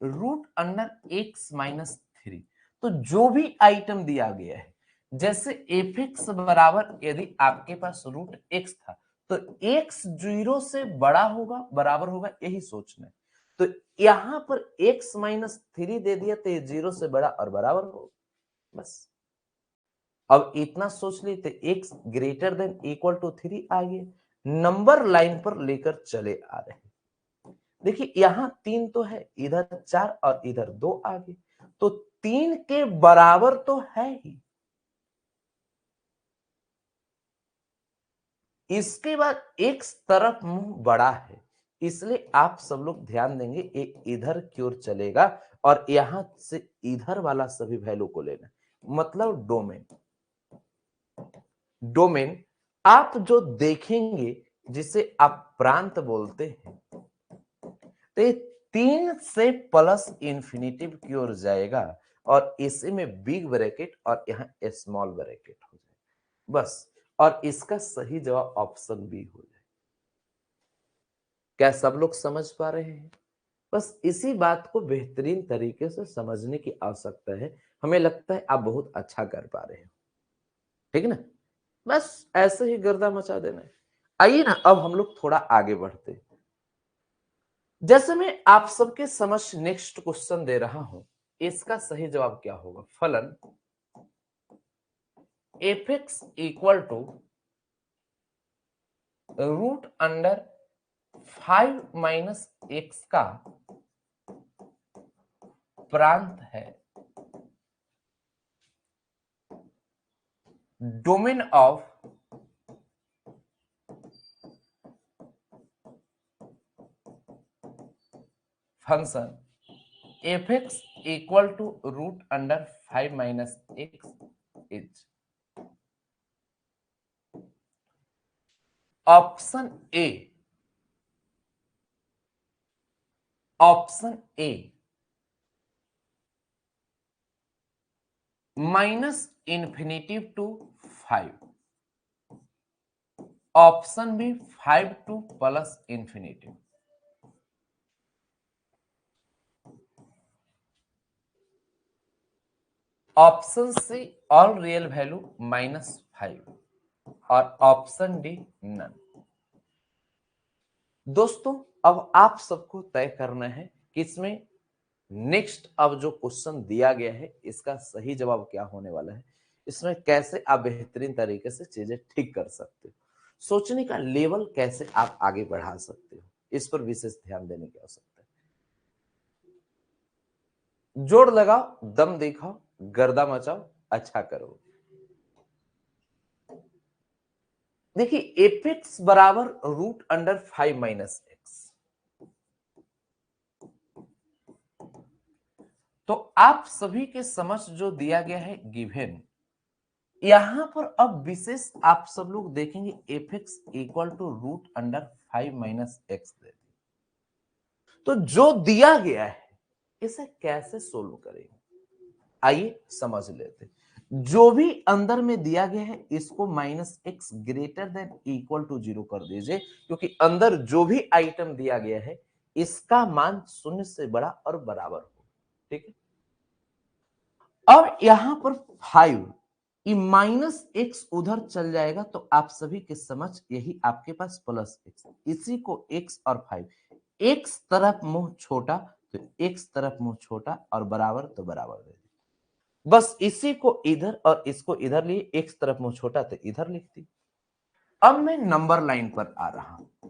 root under X minus three, तो जो भी आइटम दिया गया है, जैसे एफ एक्स बराबर यदि आपके पास रूट एक्स था तो एक्स जीरो से बड़ा होगा बराबर होगा, यही सोचना है। तो यहां पर एक्स माइनस थ्री दे दिया तो ये जीरो से बड़ा और बराबर होगा, बस। अब इतना सोच ली तो x greater than equal to three आ गया, नंबर लाइन पर लेकर चले आ रहे हैं। देखिए यहां तीन तो है, इधर चार और इधर दो आ गए, तो तीन के बराबर तो है ही। इसके बाद एक्स तरफ मुंह बड़ा है, इसलिए आप सब लोग ध्यान देंगे ये इधर की ओर चलेगा और यहां से इधर वाला सभी वैल्यू को लेना, मतलब डोमेन। डोमेन आप जो देखेंगे जिसे आप प्रांत बोलते हैं, तो ये तीन से प्लस इंफिनिटिव की ओर जाएगा और इसी में बिग ब्रैकेट और यहाँ स्मॉल ब्रैकेट हो जाए, बस। और इसका सही जवाब ऑप्शन बी हो जाए। क्या सब लोग समझ पा रहे हैं? बस इसी बात को बेहतरीन तरीके से समझने की आवश्यकता है। हमें लगता है आप बहुत अच्छा कर पा रहे हो, ठीक है ना? बस ऐसे ही गर्दा मचा देना है। आइए ना अब हम लोग थोड़ा आगे बढ़ते हैं। जैसे मैं आप सबके समक्ष नेक्स्ट क्वेश्चन दे रहा हूं, इसका सही जवाब क्या होगा? फलन F X equal to root under 5 minus X का प्रांत है domain of function F X equal to root under 5 minus X is. Option A, option A minus infinity to 5, option B 5 to plus infinity. Option C all real value -5 और option D none. दोस्तों अब आप सबको तय करना है कि इसमें नेक्स्ट अब जो क्वेश्चन दिया गया है इसका सही जवाब क्या होने वाला है, इसमें कैसे आप बेहतरीन तरीके से चीजें ठीक कर सकते हो, सोचने का लेवल कैसे आप आगे बढ़ा सकते हो, इस पर विशेष ध्यान देने की आवश्यकता है। जोड़ लगाओ, दम दिखाओ, गर्दा मचाओ, अच्छा करो। देखिए एपेक्स बराबर √5 माइनस एक्स, तो आप सभी के समझ जो दिया गया है गिवन, यहां पर अब विशेष आप सब लोग देखेंगे apex equal to √5 minus x दे दी। तो जो दिया गया है इसे कैसे सोल्व करेंगे, आइए समझ लेते। जो भी अंदर में दिया गया है इसको -x greater than equal to 0 कर दीजिए, क्योंकि अंदर जो भी आइटम दिया गया है इसका मान 0 से बड़ा और बराबर हो। ठीक है, अब यहां पर 5 ये -x उधर चल जाएगा तो आप सभी के समझ यही आपके पास +x, इसी को x और 5, x तरफ मुंह छोटा तो x तरफ मुंह छोटा और बराबर तो बराबर दे दी। बस इसी को इधर और इसको इधर लिए, x तरफ मुंह छोटा तो इधर लिख दी। अब मैं नंबर लाइन पर आ रहा हूं,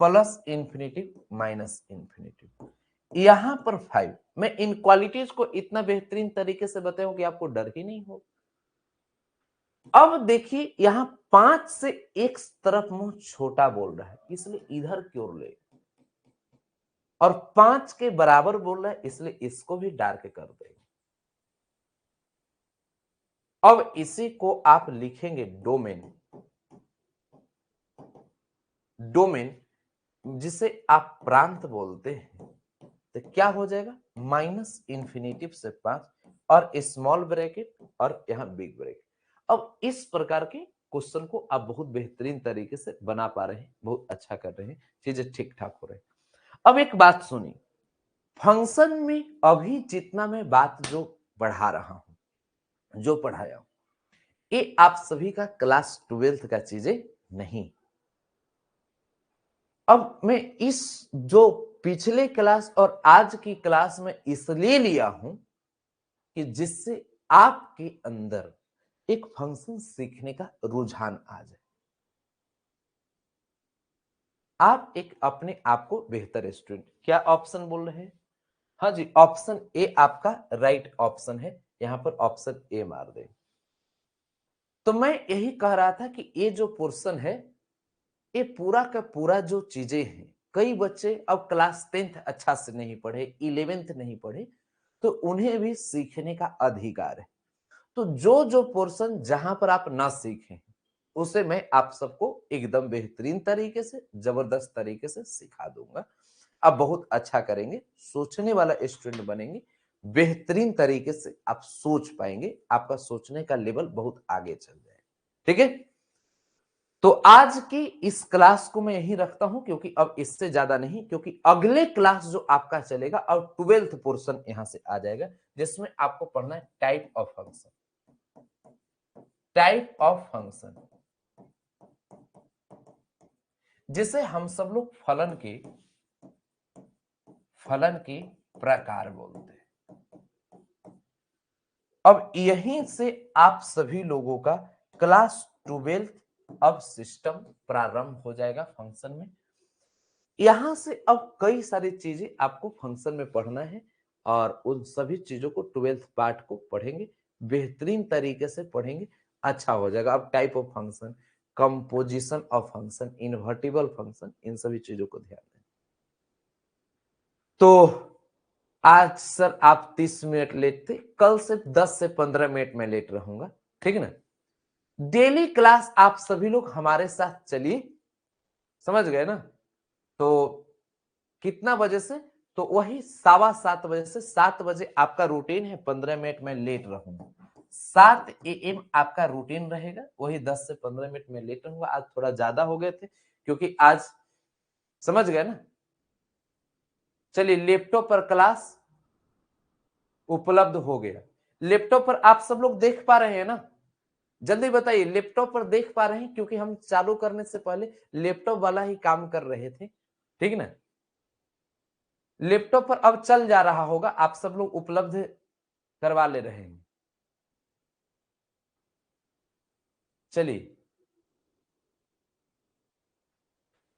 प्लस इन्फिनिटिव माइनस इन्फिनिटिव, यहां पर 5। मैं इन क्वालिटीज को इतना बेहतरीन तरीके से बताऊं कि आपको डर ही नहीं हो। अब देखिए यहां 5 से x तरफ मुंह छोटा बोल रहा है इसलिए इधर की ओर ले, और 5 के बराबर बोल रहा है इसलिए इसको भी डार्क कर देंगे। अब इसी को आप लिखेंगे डोमेन, डोमेन जिसे आप प्रांत बोलते हैं, तो क्या हो जाएगा माइनस इन्फिनिटिव से 5 और स्मॉल ब्रैकेट और यहां बिग ब्रैकेट। अब इस प्रकार के क्वेश्चन को आप बहुत बेहतरीन तरीके से बना पा रहे हैं, बहुत अच्छा कर रहे हैं, चीजें ठीक ठाक हो रही। अब एक बात सुनिए, फंक्शन में अभी जितना मैं बात जो बढ़ा रहा हूं, जो पढ़ाया हूं, ये आप सभी का क्लास 12th का चीजें नहीं। अब मैं इस जो पिछले क्लास और आज की क्लास में इसलिए लिया हूं कि जिससे आपके अंदर एक फंक्शन सीखने का रुझान आ जाए, आप एक अपने आप को बेहतर स्टूडेंट। क्या ऑप्शन बोल रहे हैं? हाँ जी, ऑप्शन ए आपका राइट ऑप्शन है, यहां पर ऑप्शन ए मार दे। तो मैं यही कह रहा था कि ये जो पोर्शन है ये पूरा का पूरा जो चीजें हैं, कई बच्चे अब क्लास 10th अच्छा से नहीं पढ़े, 11th नहीं पढ़े, तो उन्हें भी सीखने का अधिकार है। तो जो जो पोर्शन जहां पर आप ना सीखे उसे मैं आप सबको एकदम बेहतरीन तरीके से, जबरदस्त तरीके से सिखा दूंगा। आप बहुत अच्छा करेंगे, सोचने वाला स्टूडेंट बनेंगे, बेहतरीन तरीके से आप सोच पाएंगे, आपका सोचने का लेवल बहुत आगे चल जाएगा। ठीक है, तो आज की इस क्लास को मैं यही रखता हूं, क्योंकि अब इससे ज्यादा नहीं, क्योंकि अगले क्लास जो आपका चलेगा और 12th पोर्शन यहां से आ जाएगा, जिसमें आपको पढ़ना है type of function. Type of function जिसे हम सब लोग फलन के प्रकार बोलते हैं। अब यहीं से आप सभी लोगों का क्लास 12th अब सिस्टम प्रारंभ हो जाएगा फंक्शन में। यहां से अब कई सारी चीजें आपको फंक्शन में पढ़ना है और उन सभी चीजों को 12th पार्ट को पढ़ेंगे, बेहतरीन तरीके से पढ़ेंगे, अच्छा हो जाएगा। अब type of function, composition of function, invertible function, इन सभी चीजों को ध्यान दें। तो आज सर आप 30 मिनट लेट थे, कल से 10 से 15 मिनट में लेट रहूंगा, ठीक है ना। डेली क्लास आप सभी लोग हमारे साथ चलिए, समझ गए ना। तो कितना बजे से, तो वही 7:15 बजे से 7 बजे आपका रूटीन है, 15 मिनट में लेट रहूंगा। 7 AM आपका रूटीन रहेगा, वही 10 से 15 मिनट में लेट रहूंगा। आज थोड़ा ज्यादा हो गए थे क्योंकि आज समझ गए ना। चलिए, लैपटॉप पर क्लास उपलब्ध हो गया। लैपटॉप पर आप सब लोग देख पा रहे हैं ना? जल्दी बताइए, लैपटॉप पर देख पा रहे हैं? क्योंकि हम चालू करने से पहले लैपटॉप वाला ही काम कर रहे थे, ठीक ना? लैपटॉप पर अब चल जा रहा होगा, आप सब लोग उपलब्ध करवा ले रहे हैं। चलिए,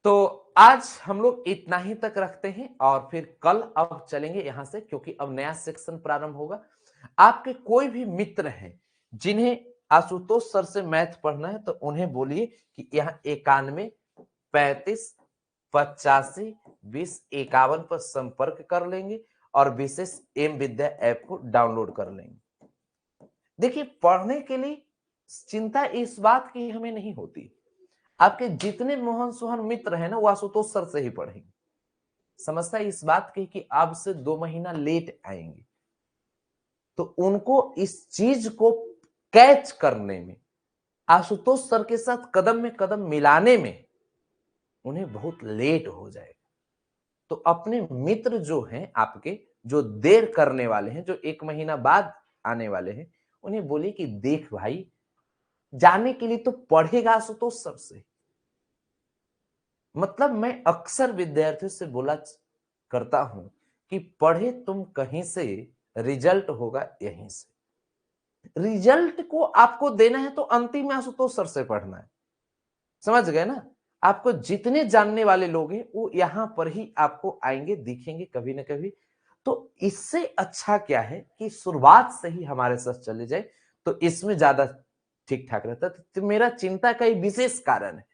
तो आज हम लोग इतना ही तक रखते हैं और फिर कल अब चलेंगे यहां से, क्योंकि अब नया सेक्शन प्रारंभ होगा। आपके कोई भी मित्र हैं जिन्हें आशुतोष सर से मैथ पढ़ना है, तो उन्हें बोलिए कि यहाँ 91 35 85 20 51 पर संपर्क कर लेंगे और विशेष एम विद्या ऐप को डाउनलोड कर लेंगे। देखिए, पढ़ने के लिए चिंता इस बात की हमें नहीं होती। आपके जितने मोहन सोहन मित्र हैं ना, वो आशुतोष सर से ही पढ़ेंगे। समस्या इस बात की कि अब से 2 महीना लेट आएंगे, तो उनको इस चीज को कैच करने में, आशुतोष सर के साथ कदम में कदम मिलाने में उन्हें बहुत लेट हो जाएगा। तो अपने मित्र जो हैं आपके, जो देर करने वाले हैं, जो 1 महीना बाद आने वाले हैं, उन्हें बोलिए कि देख भाई, जाने के लिए तो पढ़ेगा आशुतोष सर से। मतलब मैं अक्सर विद्यार्थियों से बोला करता हूं कि पढ़े तुम कहीं से, रिजल्ट होगा यहीं से। रिजल्ट को आपको देना है तो अंतिम में आशुतोष सर से पढ़ना है। समझ गए ना? आपको जितने जानने वाले लोग हैं वो यहां पर ही आपको आएंगे, दिखेंगे कभी ना कभी। तो इससे अच्छा क्या है कि शुरुआत से ही हमारे साथ चले जाए, तो इसमें ज्यादा ठीक ठाक रहता है। तो मेरा चिंता का एक विशेष कारण है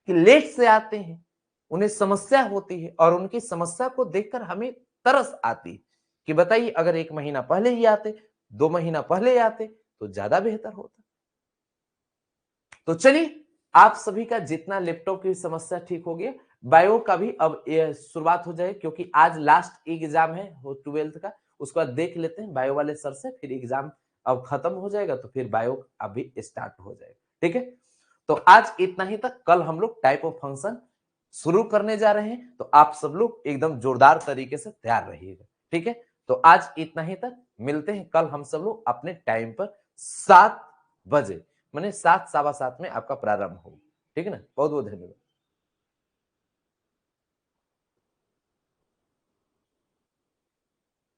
कि लेट से आते हैं, उन्हें समस्या होती है और उनकी समस्या को देखकर हमें तरस आती है कि बताइए, अगर 1 महीना पहले ही आते, 2 महीना पहले आते, तो ज्यादा बेहतर होता। तो चलिए, आप सभी का जितना लैपटॉप की समस्या ठीक हो गया, बायो का भी अब शुरुआत हो जाए, क्योंकि आज लास्ट एग्जाम है 12th का। उसके बाद देख लेते हैं बायो वाले सर से, फिर एग्जाम अब खत्म हो जाएगा तो फिर बायो अभी स्टार्ट हो जाएगा। ठीक है, तो आज इतना ही तक। कल हम लोग टाइप ऑफ फंक्शन शुरू करने जा रहे हैं, तो आप सब लोग एकदम जोरदार तरीके से तैयार रहिएगा। ठीक है, तो आज इतना ही तक। मिलते हैं कल हम सब लोग अपने टाइम पर 7 बजे, माने 7 सवा 7 में आपका प्रारंभ होगा। ठीक है ना? बहुत बहुत धन्यवाद।